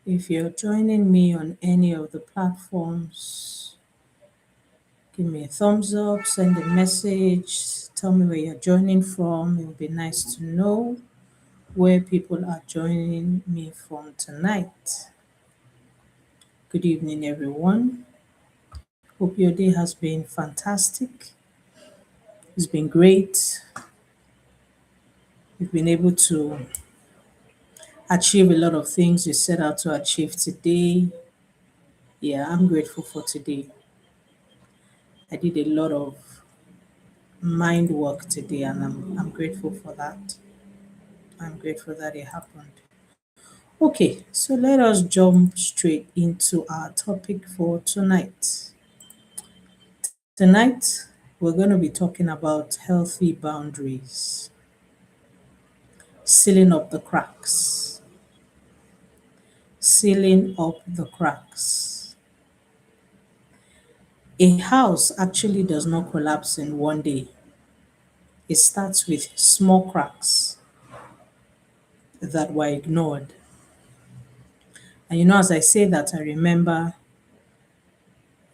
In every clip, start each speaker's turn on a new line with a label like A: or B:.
A: If you're joining me on any of the platforms, give me a thumbs up, send a message, tell me where you're joining from. It would be nice to know where people are joining me from tonight. Good evening, everyone. Hope your day has been fantastic. It's been great. You've been able to achieve a lot of things you set out to achieve today. Yeah, I'm grateful for today. I did a lot of mind work today, and I'm grateful for that. I'm grateful that it happened. Okay, so let us jump straight into our topic for tonight. Tonight, we're going to be talking about healthy boundaries, sealing up the cracks, sealing up the cracks. A house actually does not collapse in one day. It starts with small cracks that were ignored. And as I say that, I remember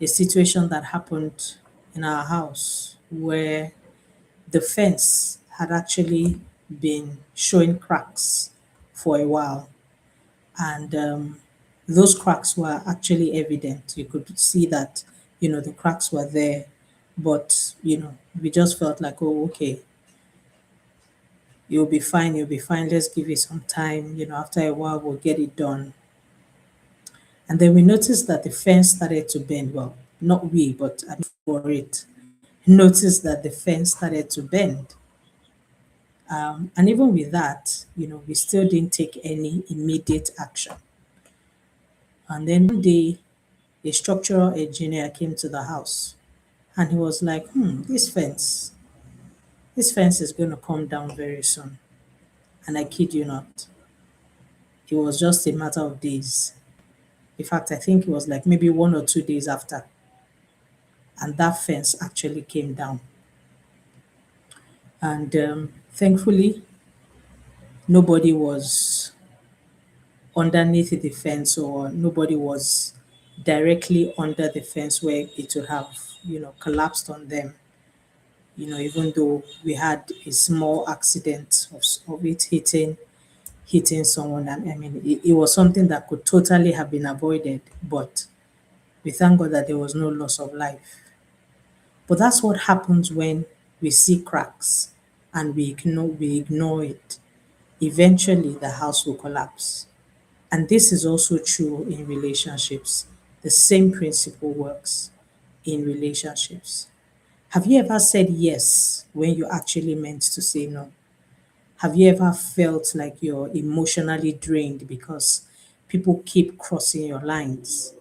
A: a situation that happened in our house where the fence had actually been showing cracks for a while. And those cracks were actually evident. You could see that, the cracks were there. But, we just felt like, oh, okay, you'll be fine. Let's give it some time. After a while, we'll get it done. And then we noticed that the fence started to bend. Well, not we, but I for it. Noticed that the fence started to bend. And even with that, we still didn't take any immediate action. And then one day, a structural engineer came to the house and he was like, this fence is going to come down very soon. And I kid you not, it was just a matter of days. In fact, I think it was like maybe 1 or 2 days after, and that fence actually came down. And thankfully, nobody was underneath the fence, or nobody was directly under the fence where it would have, collapsed on them. Even though we had a small accident of it hitting someone, and I mean, it was something that could totally have been avoided, but we thank God that there was no loss of life. But that's what happens when we see cracks and we ignore it. Eventually, the house will collapse. And this is also true in relationships. The same principle works in relationships. Have you ever said yes when you actually meant to say no? Have you ever felt like you're emotionally drained because people keep crossing your lines?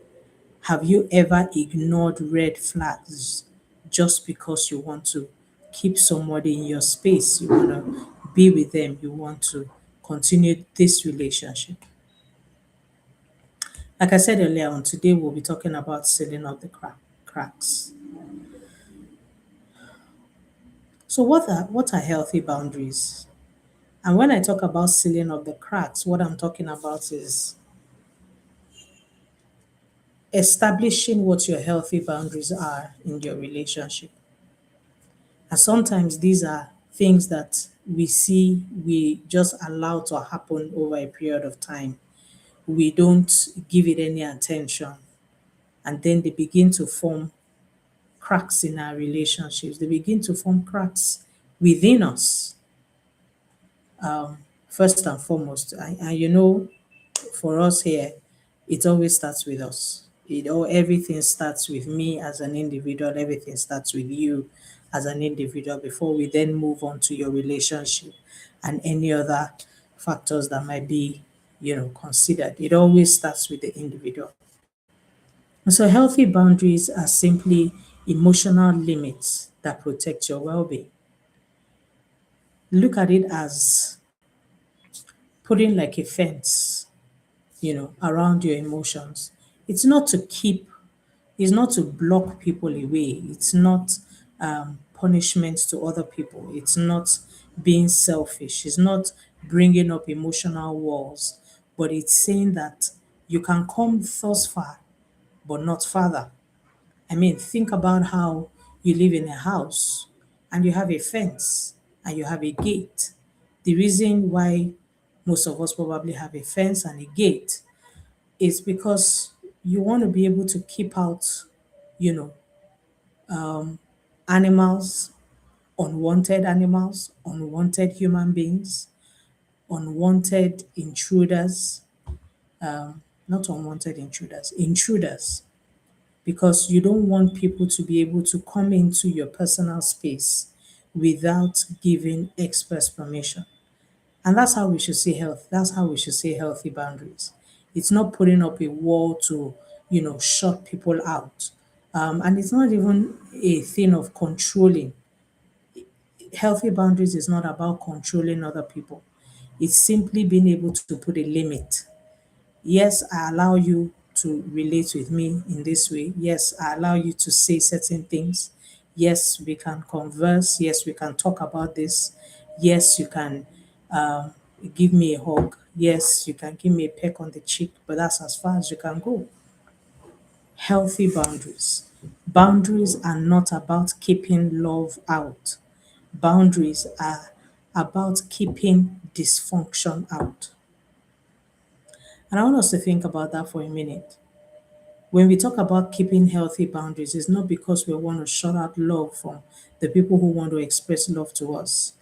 A: Have you ever ignored red flags just because you want to keep somebody in your space? You want to be with them, you want to continue this relationship. Like I said earlier on, today we'll be talking about sealing up the cracks. So, what are healthy boundaries? And when I talk about sealing up the cracks, what I'm talking about is establishing what your healthy boundaries are in your relationship. And sometimes these are things that we just allow to happen over a period of time. We don't give it any attention. And then they begin to form cracks in our relationships. They begin to form cracks within us, first and foremost. And for us here, it always starts with us. Everything starts with me as an individual. Everything starts with you as an individual before we then move on to your relationship and any other factors that might be, considered. It always starts with the individual. And so healthy boundaries are simply emotional limits that protect your well-being. Look at it as putting like a fence, around your emotions. It's not to keep It's not to block people away. It's not punishment to other people. It's not being selfish. It's not bringing up emotional walls. But it's saying that You can come thus far, but not farther. I mean, think about how you live in a house and you have a fence and you have a gate. The reason why most of us probably have a fence and a gate is because you want to be able to keep out, you know, animals, unwanted human beings, unwanted intruders, not unwanted intruders, intruders, because you don't want people to be able to come into your personal space without giving express permission. And that's how we should see health. That's how we should see healthy boundaries. It's not putting up a wall to, shut people out. And it's not even a thing of controlling. Healthy boundaries is not about controlling other people. It's simply being able to put a limit. Yes, I allow you to relate with me in this way. Yes, I allow you to say certain things. Yes, we can converse. Yes, we can talk about this. Yes, you can um, give me a hug. Yes, you can give me a peck on the cheek, but that's as far as you can go. Healthy boundaries. Boundaries are not about keeping love out. Boundaries are about keeping dysfunction out. And I want us to think about that for a minute. When we talk about keeping healthy boundaries, it's not because we want to shut out love from the people who want to express love to us.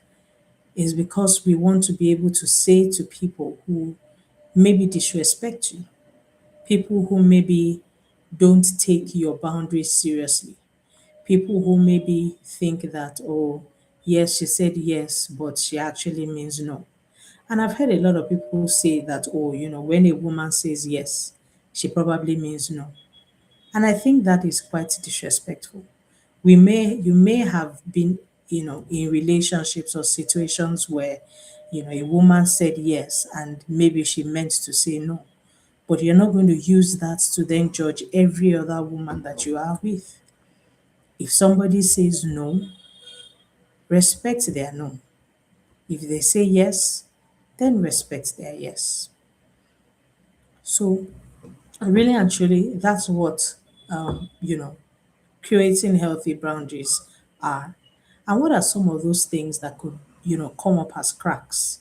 A: It's because we want to be able to say to people who maybe disrespect you, people who maybe don't take your boundaries seriously, people who maybe think that, oh, yes, she said yes, but she actually means no. And I've heard a lot of people say that, oh, when a woman says yes, she probably means no. And I think that is quite disrespectful. You may have been, in relationships or situations where, a woman said yes and maybe she meant to say no. But you're not going to use that to then judge every other woman that you are with. If somebody says no, respect their no. If they say yes, then respect their yes. So really and truly, that's what creating healthy boundaries are. And what are some of those things that could, come up as cracks,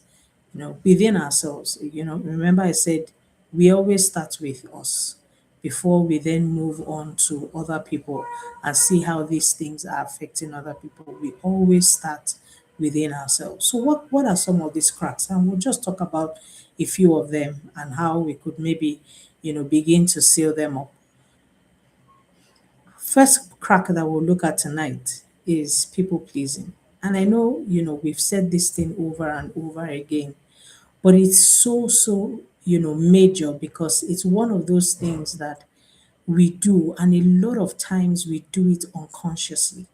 A: within ourselves? Remember I said we always start with us before we then move on to other people and see how these things are affecting other people. We always start within ourselves. So what are some of these cracks? And we'll just talk about a few of them and how we could maybe, begin to seal them up. First crack that we'll look at tonight is people pleasing. And I know, we've said this thing over and over again, but it's so, major because it's one of those things that we do, and a lot of times we do it unconsciously.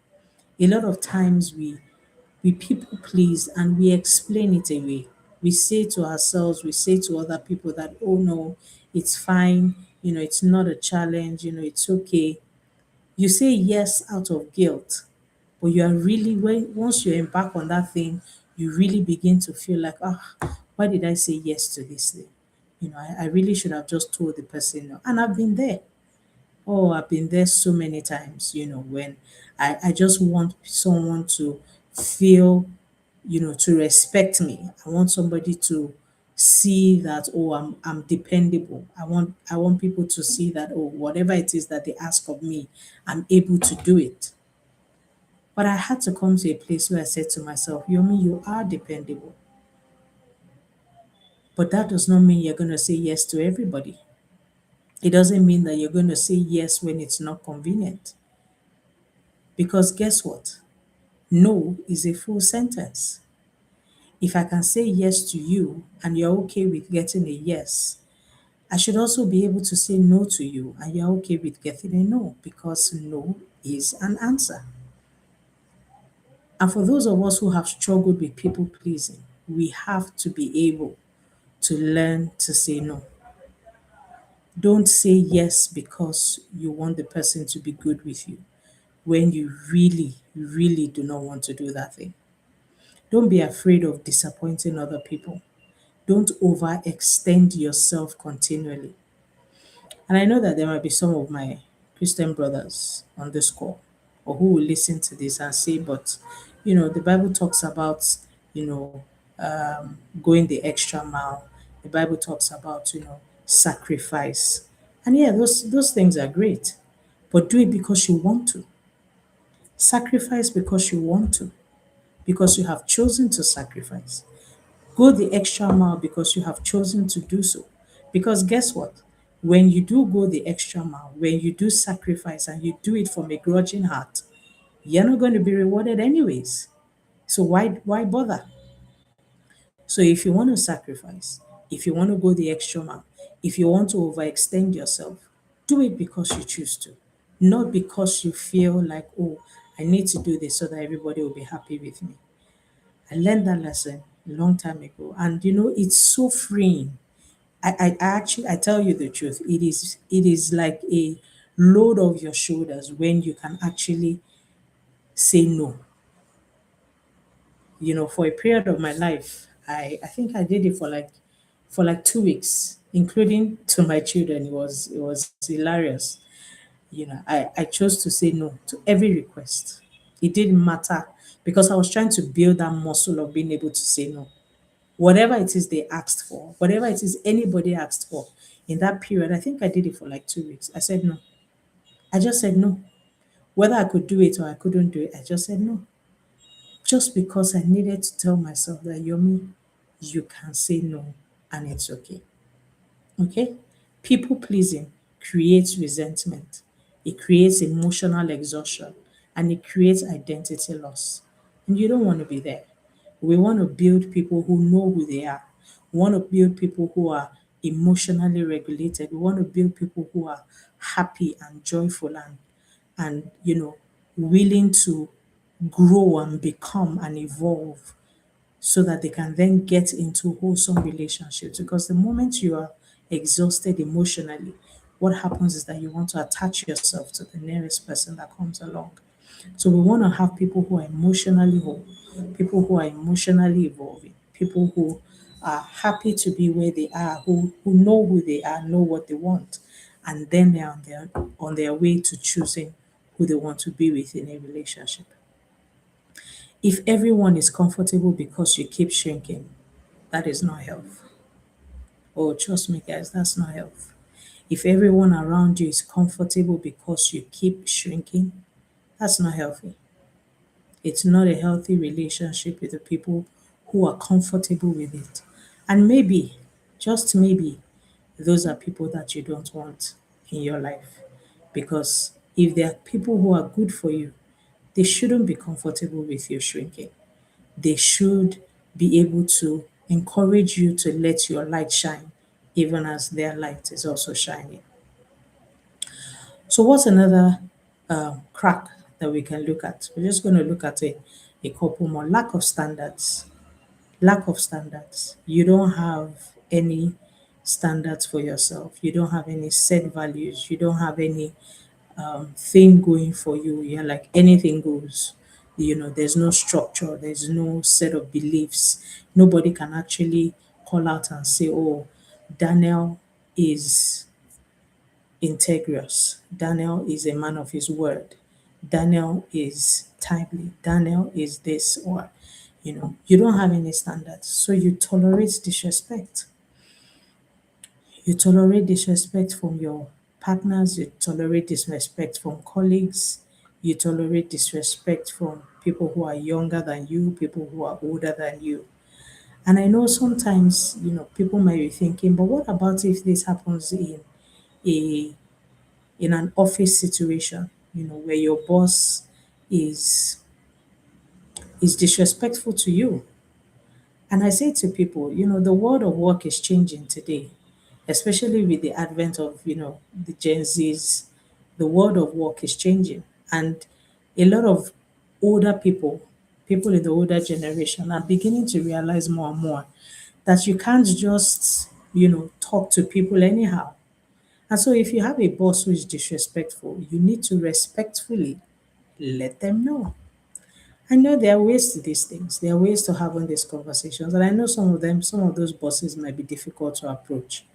A: A lot of times we people please and we explain it away. We say to ourselves, we say to other people that, oh no, it's fine, it's not a challenge, it's okay. You say yes out of guilt, but you are really, when once you embark on that thing, you really begin to feel like, why did I say yes to this thing? I really should have just told the person no. And I've been there. Oh, I've been there so many times, when I just want someone to feel, to respect me. I want somebody to see that, oh, I'm dependable. I want people to see that, oh, whatever it is that they ask of me, I'm able to do it. But I had to come to a place where I said to myself, Yomi, you are dependable. But that does not mean you're going to say yes to everybody. It doesn't mean that you're going to say yes when it's not convenient. Because guess what? No is a full sentence. If I can say yes to you and you're okay with getting a yes, I should also be able to say no to you and you're okay with getting a no, because no is an answer. And for those of us who have struggled with people pleasing, we have to be able to learn to say no. Don't say yes because you want the person to be good with you when you really, really do not want to do that thing. Don't be afraid of disappointing other people. Don't overextend yourself continually. And I know that there might be some of my Christian brothers on this call or who will listen to this and say, but, the Bible talks about, you know, going the extra mile. The Bible talks about, sacrifice. And yeah, those things are great, but do it because you want to. Sacrifice because you want to, because you have chosen to sacrifice. Go the extra mile because you have chosen to do so. Because guess what? When you do go the extra mile, when you do sacrifice and you do it from a grudging heart, you're not going to be rewarded anyways. So why bother? So if you want to sacrifice, if you want to go the extra mile, if you want to overextend yourself, do it because you choose to, not because you feel like, oh, I need to do this so that everybody will be happy with me. I learned that lesson a long time ago, and it's so freeing. I tell you the truth, it is like a load off your shoulders when you can actually say no. For a period of my life, I think I did it for like 2 weeks, including to my children. It was hilarious. I chose to say no to every request. It didn't matter because I was trying to build that muscle of being able to say no. Whatever it is they asked for, whatever it is anybody asked for in that period, I think I did it for like 2 weeks. I said no. I just said no. Whether I could do it or I couldn't do it, I just said no. Just because I needed to tell myself that, Yomi, you can say no and it's okay. Okay? People pleasing creates resentment, it creates emotional exhaustion, and it creates identity loss. And you don't want to be there. We want to build people who know who they are. We want to build people who are emotionally regulated. We want to build people who are happy and joyful and willing to grow and become and evolve so that they can then get into wholesome relationships. Because the moment you are exhausted emotionally, what happens is that you want to attach yourself to the nearest person that comes along. So we want to have people who are emotionally whole, people who are emotionally evolving, people who are happy to be where they are, who know who they are, know what they want, and then they're on their way to choosing who they want to be with in a relationship. If everyone is comfortable because you keep shrinking, that is not health. Oh, trust me, guys, that's not health. If everyone around you is comfortable because you keep shrinking, that's not healthy. It's not a healthy relationship with the people who are comfortable with it. And maybe, just maybe, those are people that you don't want in your life. Because if they are people who are good for you, they shouldn't be comfortable with you shrinking. They should be able to encourage you to let your light shine, even as their light is also shining. So, what's another crack that we can look at? We're just going to look at a couple more. Lack of standards. Lack of standards. You don't have any standards for yourself. You don't have any set values. You don't have any thing going for you. You're like anything goes. There's no structure, there's no set of beliefs. Nobody can actually call out and say, oh, Daniel is integrous. Daniel is a man of his word. Daniel is timely. Daniel is this, or, you don't have any standards. So you tolerate disrespect. You tolerate disrespect from your partners, you tolerate disrespect from colleagues, you tolerate disrespect from people who are younger than you, people who are older than you. And I know sometimes, people might be thinking, but what about if this happens a in an office situation, where your boss is is disrespectful to you? And I say to people, the world of work is changing today, especially with the advent of, the Gen Zs. The world of work is changing. And a lot of older people in the older generation are beginning to realize more and more that you can't just, talk to people anyhow. And so if you have a boss who is disrespectful, you need to respectfully let them know. I know there are ways to these things. There are ways to having these conversations. And I know some of those bosses might be difficult to approach.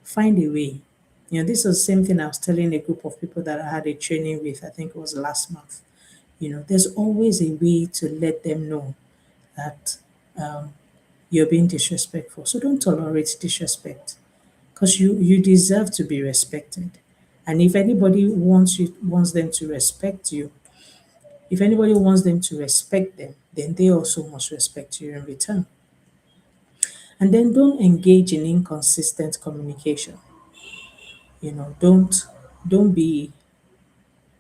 A: Find a way. This was the same thing I was telling a group of people that I had a training with, I think it was last month. There's always a way to let them know that you're being disrespectful. So don't tolerate disrespect because you deserve to be respected. And if anybody wants them to respect you, if anybody wants them to respect them, then they also must respect you in return. And then don't engage in inconsistent communication. Don't be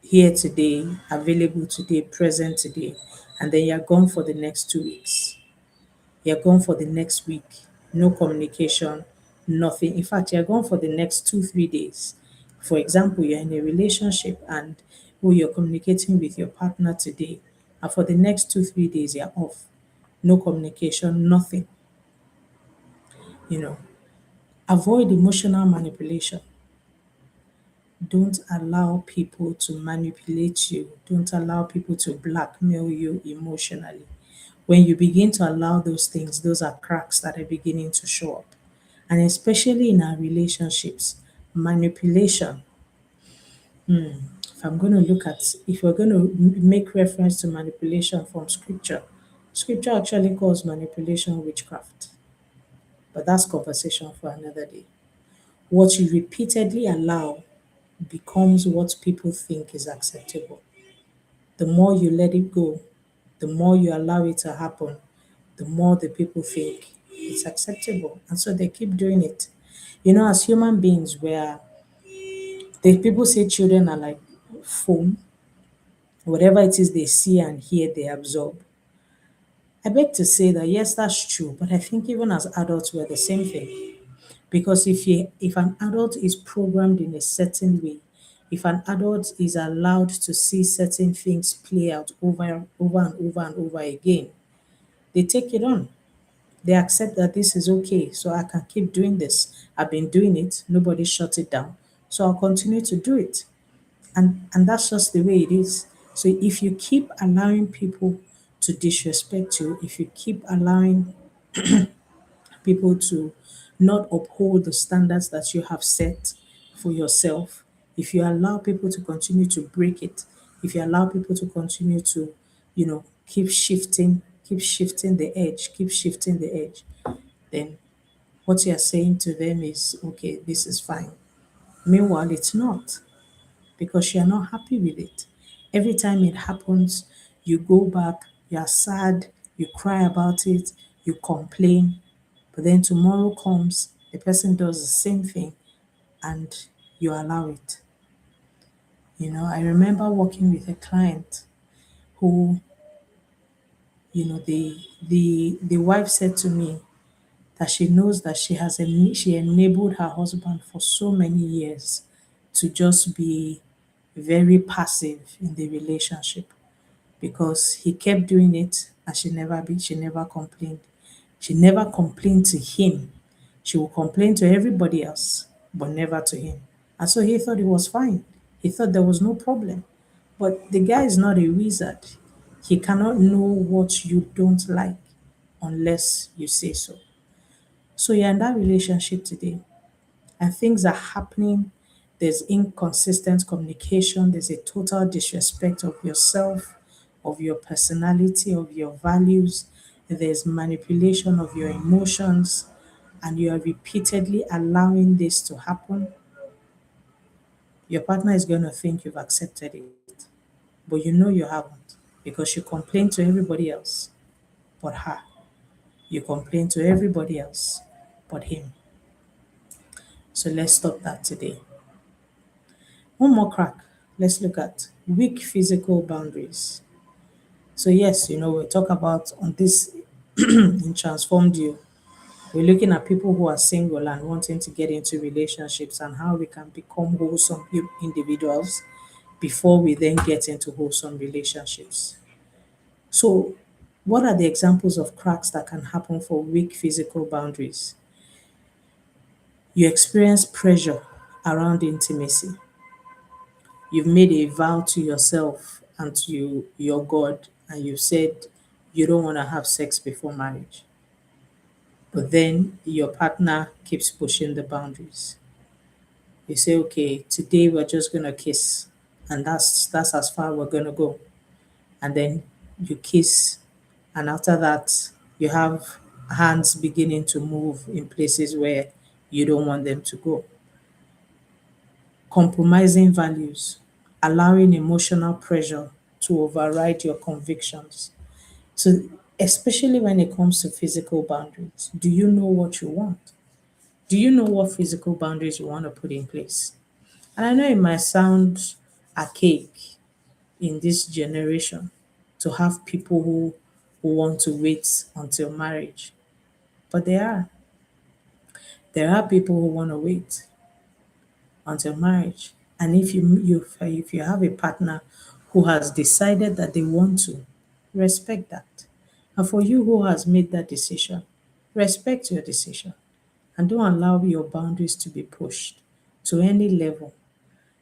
A: here today, available today, present today, and then you're gone for the next 2 weeks. You're gone for the next week. No communication, nothing. In fact, you're gone for the next 2, 3 days. For example, you're in a relationship and you're communicating with your partner today, and for the next 2, 3 days, you're off. No communication, nothing. You know, avoid emotional manipulation. Don't allow people to manipulate you. Don't allow people to blackmail you emotionally. When you begin to allow those things, those are cracks that are beginning to show up. And especially in our relationships, manipulation. If we're going to make reference to manipulation from scripture, scripture actually calls manipulation witchcraft. But that's conversation for another day. What you repeatedly allow becomes what people think is acceptable. The more you let it go, the more you allow it to happen, the more the people think it's acceptable. And so they keep doing it. As human beings, the people say children are like foam. Whatever it is they see and hear, they absorb. I beg to say that yes, that's true, but I think even as adults, we're the same thing. Because if an adult is programmed in a certain way, if an adult is allowed to see certain things play out over and over and over again, they take it on. They accept that this is okay, so I can keep doing this. I've been doing it, nobody shut it down. So I'll continue to do it. And that's just the way it is. So if you keep allowing people to disrespect you, if you keep allowing people to not uphold the standards that you have set for yourself, if you allow people to continue to break it, if you allow people to continue to, keep shifting the edge, keep shifting the edge, then what you're saying to them is, okay, this is fine. Meanwhile, it's not because you're not happy with it. Every time it happens, you go back, you're sad, you cry about it, you complain, but then tomorrow comes, the person does the same thing and you allow it. I remember working with a client who, the wife said to me that she knows that she enabled her husband for so many years to just be very passive in the relationship because he kept doing it and she never complained. She never complained to him. She would complain to everybody else, but never to him. And so he thought it was fine. He thought there was no problem. But the guy is not a wizard. He cannot know what you don't like unless you say so. So you're in that relationship today and things are happening. There's inconsistent communication, there's a total disrespect of yourself, of your personality, of your values, there's manipulation of your emotions, and you are repeatedly allowing this to happen. Your partner is going to think you've accepted it, but you know you haven't because you complain to everybody else but her. You complain to everybody else but him. So let's stop that today. One more crack. Let's look at weak physical boundaries. So yes, we'll talk about on this in Transformed You. We're looking at people who are single and wanting to get into relationships and how we can become wholesome individuals before we then get into wholesome relationships. So, what are the examples of cracks that can happen for weak physical boundaries? You experience pressure around intimacy. You've made a vow to yourself and to your God, and you said you don't want to have sex before marriage. But then your partner keeps pushing the boundaries. You say, okay, today we're just gonna kiss, and that's as far we're gonna go. And then you kiss, and after that, you have hands beginning to move in places where you don't want them to go. Compromising values, allowing emotional pressure to override your convictions. So, especially when it comes to physical boundaries, do you know what you want? Do you know what physical boundaries you want to put in place? And I know it might sound archaic in this generation to have people who want to wait until marriage, but there are people who want to wait until marriage. And if you have a partner who has decided that they want to, respect that. And for you who has made that decision, respect your decision and don't allow your boundaries to be pushed to any level.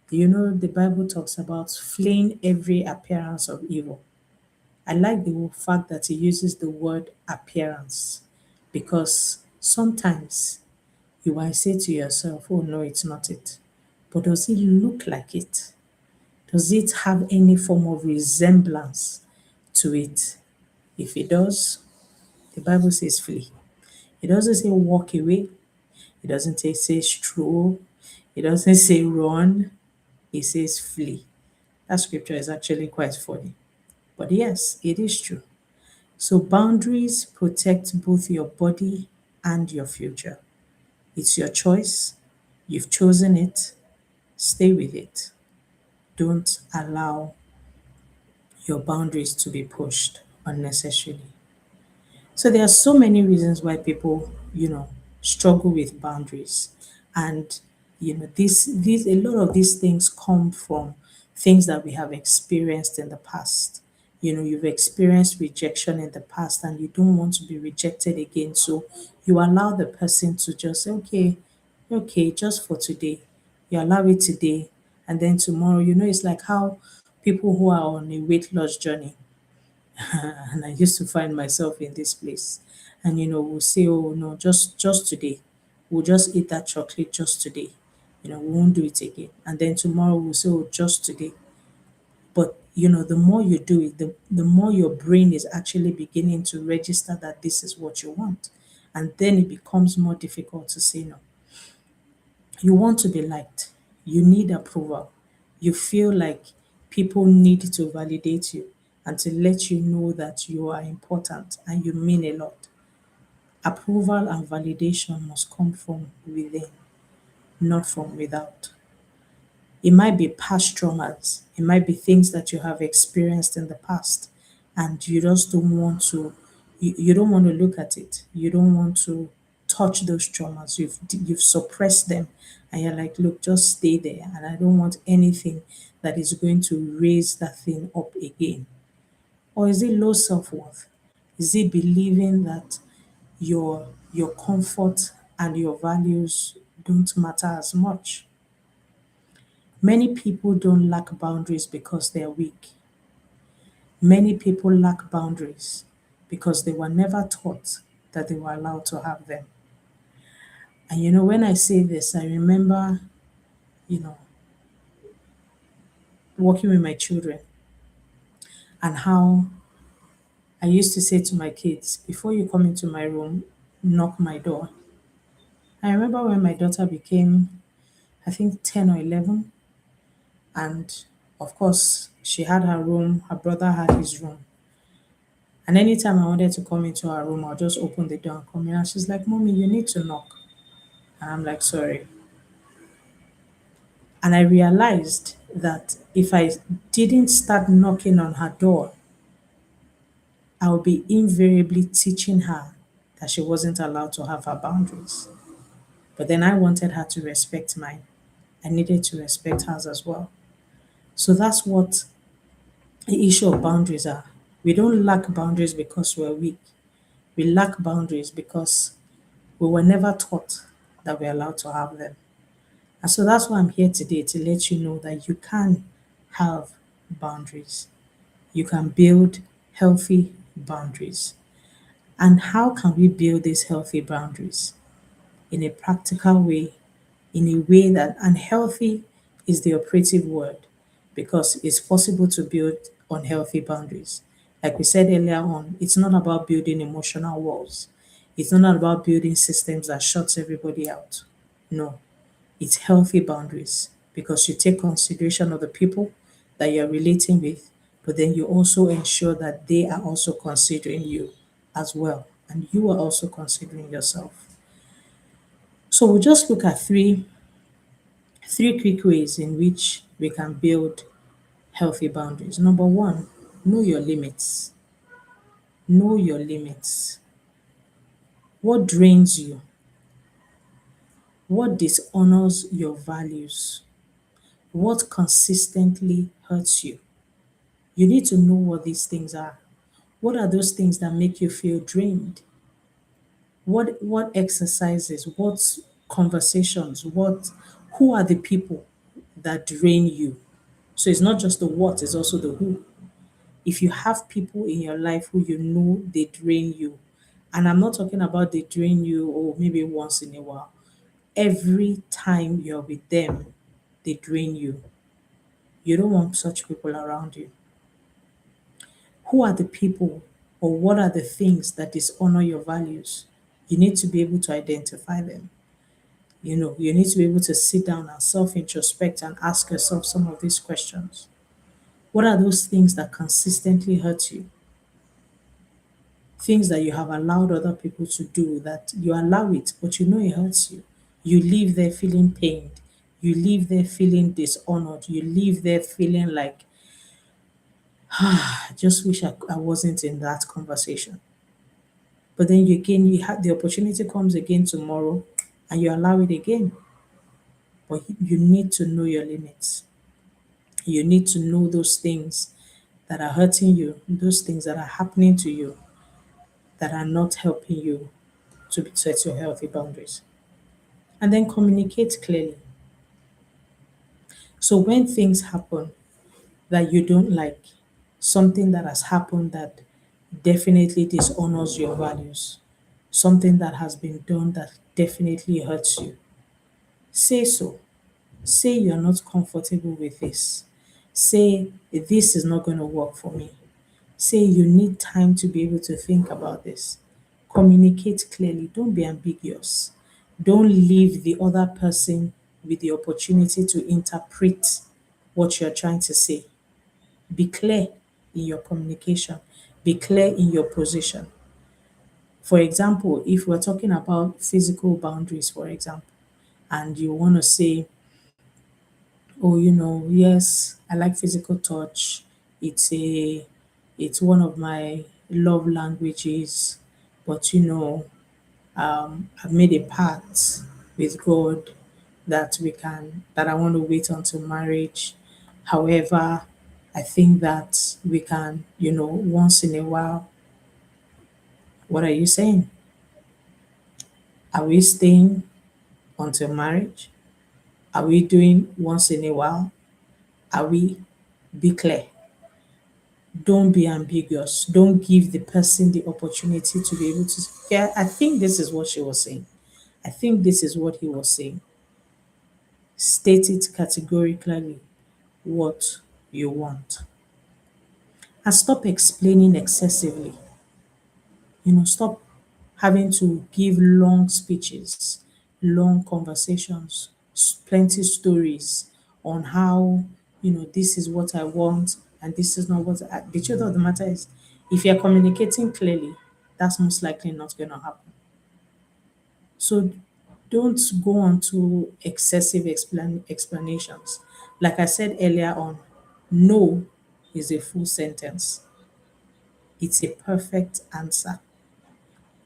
A: You know, the Bible talks about fleeing every appearance of evil. I like the fact that he uses the word appearance because sometimes you might say to yourself, oh no, it's not it. But does it look like it? Does it have any form of resemblance to it? If it does, the Bible says flee. It doesn't say walk away. It doesn't say stroll. It doesn't say run. It says flee. That scripture is actually quite funny. But yes, it is true. So boundaries protect both your body and your future. It's your choice. You've chosen it. Stay with it. Don't allow your boundaries to be pushed unnecessarily. So there are so many reasons why people, struggle with boundaries. And these a lot of these things come from things that we have experienced in the past. You've experienced rejection in the past and you don't want to be rejected again. So you allow the person to just say, okay, okay, just for today. You allow it today and then tomorrow, it's like how people who are on a weight loss journey and I used to find myself in this place. And we'll say, oh no, just today. We'll just eat that chocolate just today. We won't do it again. And then tomorrow we'll say, oh, just today. But the more you do it, the more your brain is actually beginning to register that this is what you want. And then it becomes more difficult to say no. You want to be liked. You need approval. You feel like people need to validate you and to let you know that you are important and you mean a lot. Approval and validation must come from within, not from without. It might be past traumas, it might be things that you have experienced in the past, and you just don't want to, you don't want to look at it. You don't want to touch those traumas. You've suppressed them, and you're like, look, just stay there, and I don't want anything that is going to raise that thing up again. Or is it low self worth? Is it believing that your comfort and your values don't matter as much? Many people don't lack boundaries because they're weak. Many people lack boundaries because they were never taught that they were allowed to have them. And when I say this, I remember, you know, working with my children and how I used to say to my kids, before you come into my room, knock my door. I remember when my daughter became, I think, 10 or 11, and of course, she had her room, her brother had his room. And anytime I wanted to come into her room, I'll just open the door and come in. And she's like, Mommy, you need to knock. And I'm like, sorry. And I realized that if I didn't start knocking on her door, I would be invariably teaching her that she wasn't allowed to have her boundaries. But then I wanted her to respect mine. I needed to respect hers as well. So that's what the issue of boundaries are. We don't lack boundaries because we're weak. We lack boundaries because we were never taught that we're allowed to have them. And so that's why I'm here today to let you know that you can have boundaries. You can build healthy boundaries. And how can we build these healthy boundaries? In a practical way, in a way that, and healthy is the operative word because it's possible to build unhealthy boundaries. Like we said earlier on, it's not about building emotional walls. It's not about building systems that shuts everybody out. No, it's healthy boundaries because you take consideration of the people that you're relating with, but then you also ensure that they are also considering you as well, and you are also considering yourself. So we'll just look at three quick ways in which we can build healthy boundaries. Number one, know your limits. Know your limits. What drains you? What dishonors your values? What consistently hurts you? You need to know what these things are. What are those things that make you feel drained? What exercises, what conversations, what who are the people that drain you? So it's not just the what, it's also the who. If you have people in your life who you know they drain you, and I'm not talking about they drain you or maybe once in a while, every time you're with them, they drain you. You don't want such people around you. Who are the people or what are the things that dishonor your values? You need to be able to identify them. You need to be able to sit down and self introspect and ask yourself some of these questions. What are those things that consistently hurt you? Things that you have allowed other people to do that you allow it, but you know it hurts you. You leave there feeling pained. You leave there feeling dishonored. You leave there feeling like, I just wish I wasn't in that conversation. But then you again, you have the opportunity comes again tomorrow and you allow it again. But you need to know your limits. You need to know those things that are hurting you, those things that are happening to you that are not helping you to set your healthy boundaries. And then communicate clearly. So when things happen that you don't like, something that has happened that definitely dishonors your values, something that has been done that definitely hurts you, say so. Say you're not comfortable with this. Say this is not going to work for me. Say you need time to be able to think about this. Communicate clearly. Don't be ambiguous. Don't leave the other person with the opportunity to interpret what you're trying to say. Be clear in your communication. Be clear in your position. For example, if we're talking about physical boundaries, for example, and you want to say, oh, yes, I like physical touch. It's a it's one of my love languages, but I've made a pact with God that I want to wait until marriage. However, I think that we can, once in a while. What are you saying? Are we staying until marriage? Are we doing once in a while? Are we Be clear. Don't be ambiguous. Don't give the person the opportunity to be able to, yeah, I think this is what she was saying. I think this is what he was saying. State it categorically what you want. And stop explaining excessively. Stop having to give long speeches, long conversations, plenty stories on how, this is what I want and this is not what the truth of the matter is, if you're communicating clearly, that's most likely not going to happen. So don't go on to excessive explanations. Like I said earlier on, no is a full sentence. It's a perfect answer.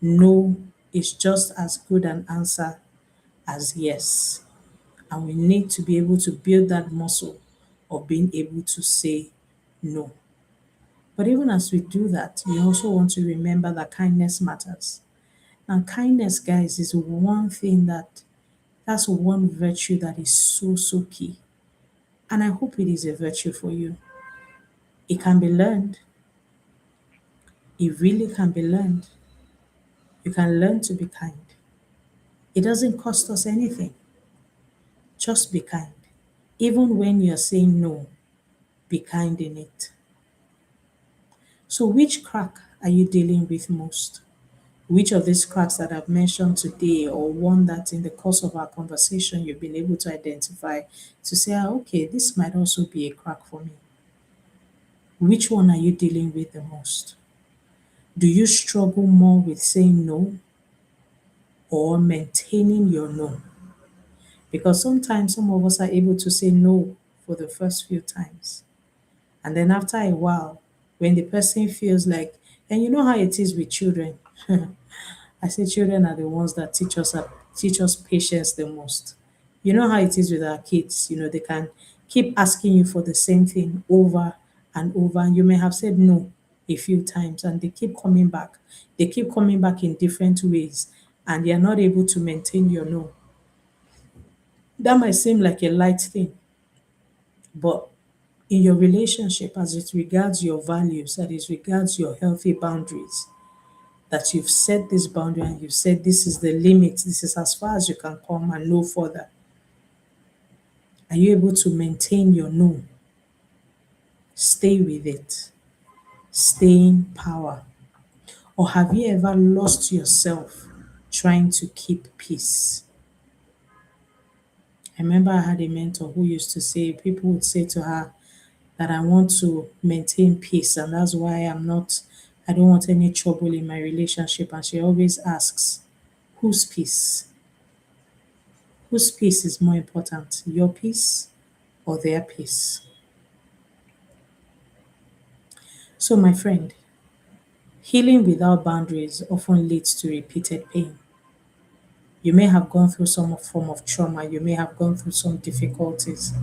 A: No is just as good an answer as yes. And we need to be able to build that muscle of being able to say no. But even as we do that, we also want to remember that kindness matters. And kindness, guys, is one thing that's one virtue that is so, so key. And I hope it is a virtue for you. It can be learned. It really can be learned. You can learn to be kind. It doesn't cost us anything. Just be kind. Even when you're saying no, be kind in it. So, which crack are you dealing with most? Which of these cracks that I've mentioned today, or one that in the course of our conversation you've been able to identify to say, okay, this might also be a crack for me? Which one are you dealing with the most? Do you struggle more with saying no or maintaining your no? Because sometimes some of us are able to say no for the first few times. And then after a while, when the person feels like, and you know how it is with children. I say children are the ones that teach us patience the most. You know how it is with our kids, they can keep asking you for the same thing over and over, and you may have said no a few times, and they keep coming back. They keep coming back in different ways, and you're not able to maintain your no. That might seem like a light thing, but in your relationship, as it regards your values, as it regards your healthy boundaries, that you've set this boundary and you've said this is the limit, this is as far as you can come and no further. Are you able to maintain your no? Stay with it. Stay in power. Or have you ever lost yourself trying to keep peace? I remember I had a mentor who used to say, people would say to her that I want to maintain peace, and that's why I don't want any trouble in my relationship. And she always asks, whose peace? Whose peace is more important, your peace or their peace? So, my friend, healing without boundaries often leads to repeated pain. You may have gone through some form of trauma, you may have gone through some difficulties,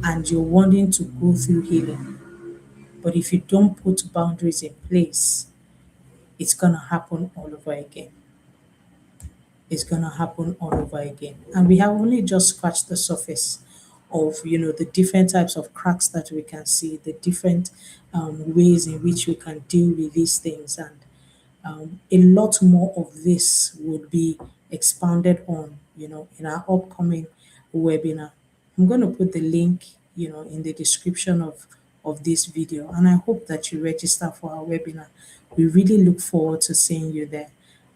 A: and you're wanting to go through healing. But if you don't put boundaries in place, it's going to happen all over again. Is going to happen all over again. And we have only just scratched the surface of, the different types of cracks that we can see, the different ways in which we can deal with these things. And a lot more of this would be expounded on, in our upcoming webinar. I'm going to put the link, in the description of this video. And I hope that you register for our webinar. We really look forward to seeing you there.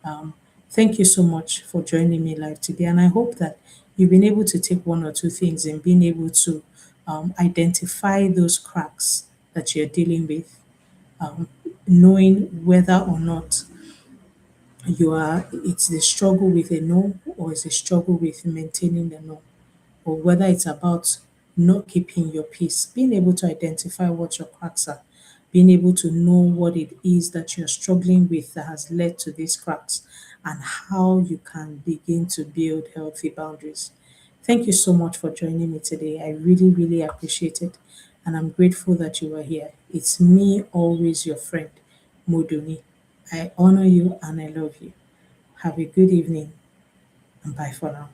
A: Um, Thank you so much for joining me live today. And I hope that you've been able to take one or two things and being able to identify those cracks that you're dealing with, knowing whether or not it's the struggle with a no or it's a struggle with maintaining the no, or whether it's about not keeping your peace, being able to identify what your cracks are, being able to know what it is that you're struggling with that has led to these cracks, and how you can begin to build healthy boundaries. Thank you so much for joining me today. I really, really appreciate it. And I'm grateful that you were here. It's me, always your friend, Moduni. I honor you and I love you. Have a good evening and bye for now.